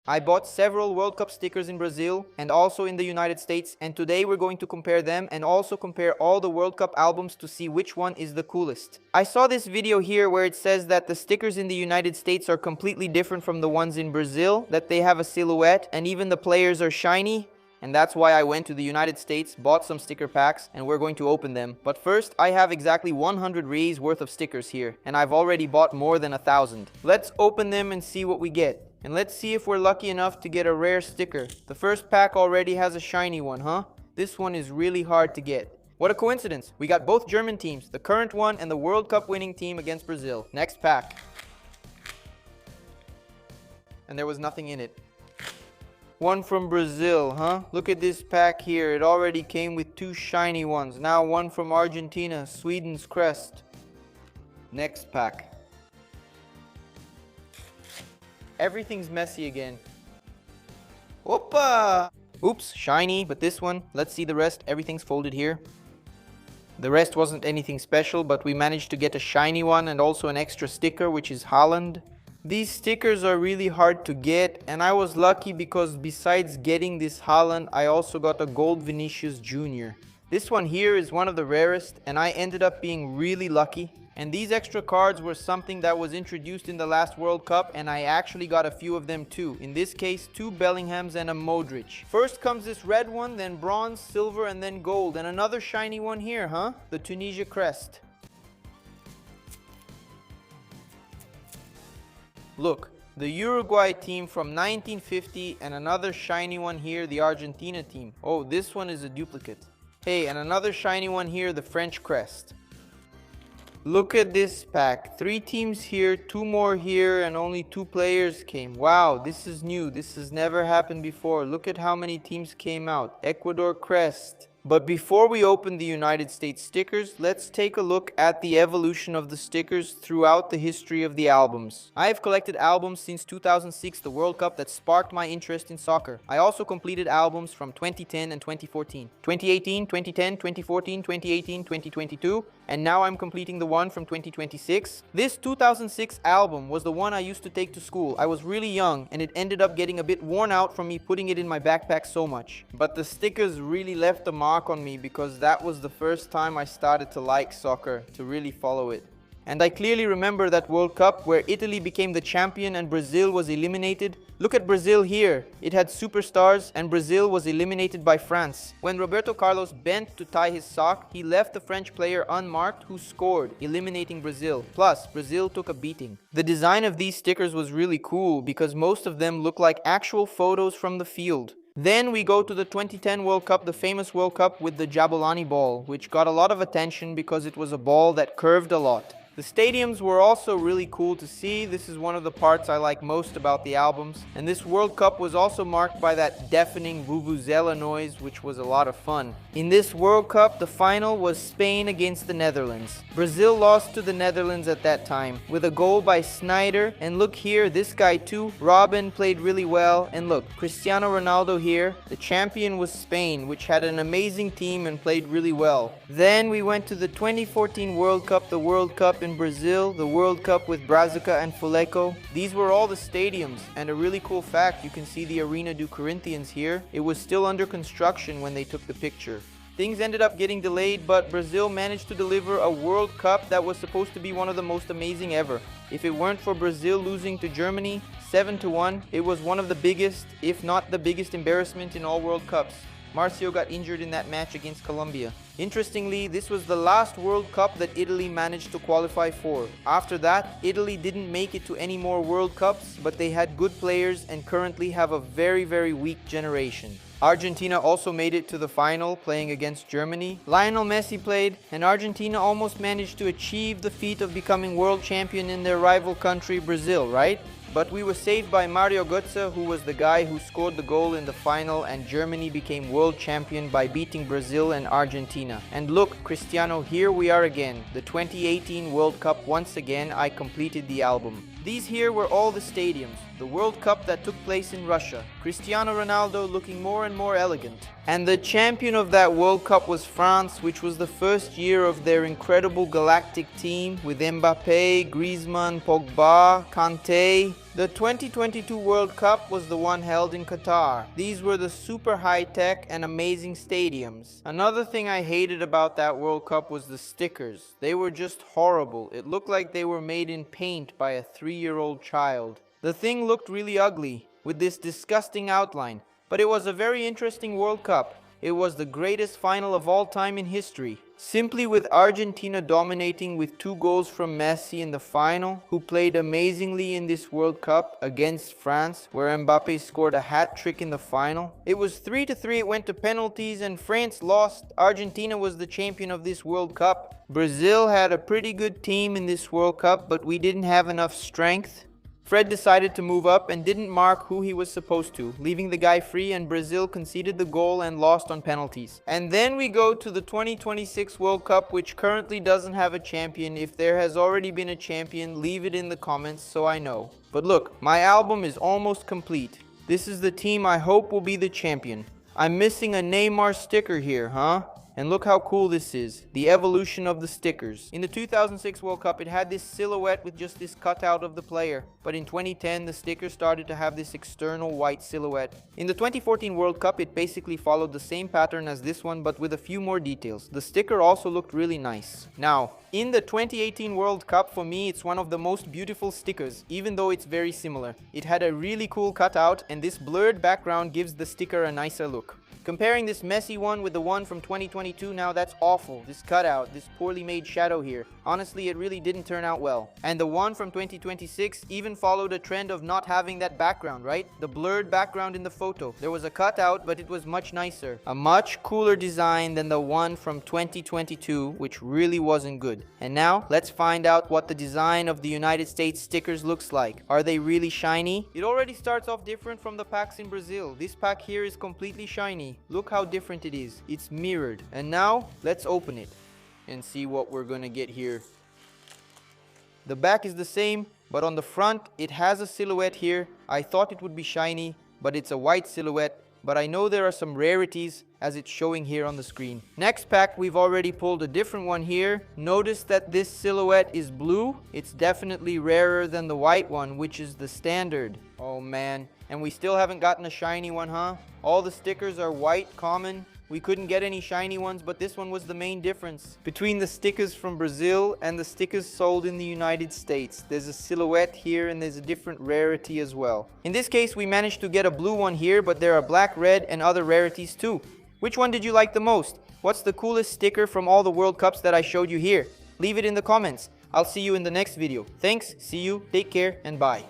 I bought several World Cup stickers in Brazil and also in the United States, and today we're going to compare them and also compare all the World Cup albums to see which one is the coolest. I saw this video here where it says that the stickers in the United States are completely different from the ones in Brazil, that they have a silhouette and even the players are shiny. And that's why I went to the United States, bought some sticker packs, and we're going to open them. But first, I have exactly 100 reais worth of stickers here, and I've already bought more than 1,000. Let's open them and see what we get. And let's see if we're lucky enough to get a rare sticker. The first pack already has a shiny one, huh? This one is really hard to get. What a coincidence. We got both German teams, the current one and the World Cup winning team against Brazil. Next pack. And there was nothing in it. One from Brazil, huh? Look at this pack here. It already came with 2 shiny ones. Now one from Argentina, Sweden's crest. Next pack. Everything's messy again. Opa! Oops, shiny, but this one. Let's see the rest. Everything's folded here. The rest wasn't anything special, but we managed to get a shiny one and also an extra sticker, which is Holland. These stickers are really hard to get, and I was lucky because besides getting this Haaland, I also got a gold Vinicius Jr. This one here is one of the rarest, and I ended up being really lucky. And these extra cards were something that was introduced in the last World Cup, and I actually got a few of them too. In this case, 2 Bellinghams and a Modric. First comes this red one, then bronze, silver, and then gold. And another shiny one here, huh? The Tunisia crest. Look, the Uruguay team from 1950 and another shiny one here, the Argentina team. Oh, this one is a duplicate. Hey, and another shiny one here, the French crest. Look at this pack. 3 teams here, 2 more here, and only 2 players came. Wow, this is new. This has never happened before. Look at how many teams came out. Ecuador crest. But before we open the United States stickers, let's take a look at the evolution of the stickers throughout the history of the albums. I have collected albums since 2006, the World Cup that sparked my interest in soccer. I also completed albums from 2010 and 2014. 2018, 2010, 2014, 2018, 2022, and now I'm completing the one from 2026. This 2006 album was the one I used to take to school. I was really young, and it ended up getting a bit worn out from me putting it in my backpack so much. But the stickers really left a mark on me because that was the first time I started to like soccer, to really follow it. And I clearly remember that World Cup where Italy became the champion and Brazil was eliminated. Look at Brazil here. It had superstars and Brazil was eliminated by France. When Roberto Carlos bent to tie his sock, he left the French player unmarked who scored, eliminating Brazil. Plus, Brazil took a beating. The design of these stickers was really cool because most of them look like actual photos from the field. Then we go to the 2010 World Cup, the famous World Cup with the Jabulani ball, which got a lot of attention because it was a ball that curved a lot. The stadiums were also really cool to see. This is one of the parts I like most about the albums. And this World Cup was also marked by that deafening vuvuzela noise, which was a lot of fun. In this World Cup, the final was Spain against the Netherlands. Brazil lost to the Netherlands at that time with a goal by Sneijder. And look here, this guy too, Robin, played really well. And look, Cristiano Ronaldo here. The champion was Spain, which had an amazing team and played really well. Then we went to the 2014 World Cup, the World Cup in Brazil, the World Cup with Brazuca and Fuleco. These were all the stadiums, and a really cool fact, you can see the Arena do Corinthians here. It was still under construction when they took the picture. Things ended up getting delayed, but Brazil managed to deliver a World Cup that was supposed to be one of the most amazing ever. If it weren't for Brazil losing to Germany 7-1, it was one of the biggest, if not the biggest embarrassment in all World Cups. Marcio got injured in that match against Colombia. Interestingly, this was the last World Cup that Italy managed to qualify for. After that, Italy didn't make it to any more World Cups, but they had good players and currently have a very weak generation. Argentina also made it to the final, playing against Germany. Lionel Messi played, and Argentina almost managed to achieve the feat of becoming world champion in their rival country, Brazil, right? But we were saved by Mario Götze, who was the guy who scored the goal in the final, and Germany became world champion by beating Brazil and Argentina. And look, Cristiano, here we are again. The 2018 World Cup, once again, I completed the album. These here were all the stadiums. The World Cup that took place in Russia. Cristiano Ronaldo looking more and more elegant. And the champion of that World Cup was France, which was the first year of their incredible galactic team with Mbappé, Griezmann, Pogba, Kanté. The 2022 World Cup was the one held in Qatar. These were the super high-tech and amazing stadiums. Another thing I hated about that World Cup was the stickers. They were just horrible. It looked like they were made in paint by a 3-year-old child. The thing looked really ugly, with this disgusting outline. But it was a very interesting World Cup. It was the greatest final of all time in history. Simply with Argentina dominating with 2 goals from Messi in the final, who played amazingly in this World Cup against France, where Mbappe scored a hat-trick in the final. It was 3-3, it went to penalties, and France lost. Argentina was the champion of this World Cup. Brazil had a pretty good team in this World Cup, but we didn't have enough strength. Fred decided to move up and didn't mark who he was supposed to, leaving the guy free, and Brazil conceded the goal and lost on penalties. And then we go to the 2026 World Cup, which currently doesn't have a champion. If there has already been a champion, leave it in the comments so I know. But look, my album is almost complete. This is the team I hope will be the champion. I'm missing a Neymar sticker here, huh? And look how cool this is, the evolution of the stickers. In the 2006 World Cup, it had this silhouette with just this cutout of the player. But in 2010, the sticker started to have this external white silhouette. In the 2014 World Cup, it basically followed the same pattern as this one, but with a few more details. The sticker also looked really nice. Now, in the 2018 World Cup, for me, it's one of the most beautiful stickers, even though it's very similar. It had a really cool cutout, and this blurred background gives the sticker a nicer look. Comparing this messy one with the one from 2022, now that's awful. This cutout, this poorly made shadow here. Honestly, it really didn't turn out well. And the one from 2026 even followed a trend of not having that background, right? The blurred background in the photo. There was a cutout, but it was much nicer. A much cooler design than the one from 2022, which really wasn't good. And now, let's find out what the design of the United States stickers looks like. Are they really shiny? It already starts off different from the packs in Brazil. This pack here is completely shiny. Look how different it is. It's mirrored. And now, let's open it and see what we're gonna get here. The back is the same, but on the front, it has a silhouette here. I thought it would be shiny, but it's a white silhouette. But I know there are some rarities, as it's showing here on the screen. Next pack, we've already pulled a different one here. Notice that this silhouette is blue. It's definitely rarer than the white one, which is the standard. Oh man, and we still haven't gotten a shiny one, huh? All the stickers are white, common. We couldn't get any shiny ones, but this one was the main difference between the stickers from Brazil and the stickers sold in the United States. There's a silhouette here and there's a different rarity as well. In this case, we managed to get a blue one here, but there are black, red, and other rarities too. Which one did you like the most? What's the coolest sticker from all the World Cups that I showed you here? Leave it in the comments. I'll see you in the next video. Thanks, see you, take care, and bye.